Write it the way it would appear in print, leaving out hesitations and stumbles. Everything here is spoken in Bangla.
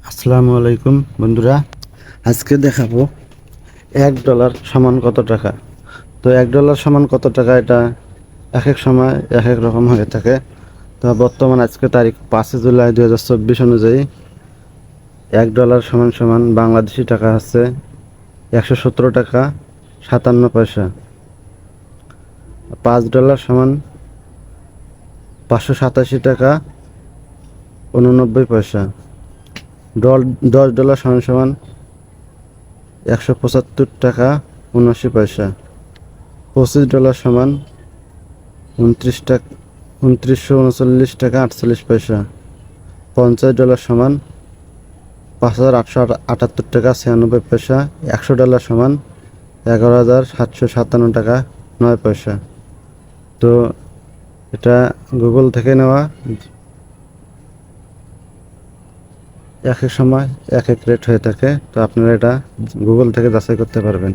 আসসালামু আলাইকুম বন্ধুরা, আজকে দেখাবো $1 সমান কত টাকা। তো $1 সমান কত টাকা, এটা এক এক সময় এক এক রকম হয়ে থাকে। তো বর্তমান আজকে তারিখ 5 জুলাই 2024 অনুযায়ী $1 সমান সমান বাংলাদেশি টাকা হচ্ছে 117 টাকা 57 পয়সা। $5 সমান 587 টাকা 89 পয়সা। $10 সমান সমান 175 টাকা 79 পয়সা। $25 সমান 2939 টাকা 48 পয়সা। $50 সমান 5878 টাকা 96 পয়সা। $100 সমান 11,757 টাকা 9 পয়সা। তো এটা গুগল থেকে নেওয়া, এক এক সময় এক এক রেট হয়ে থাকে। তো আপনারা এটা গুগল থেকে যাচাই করতে পারবেন।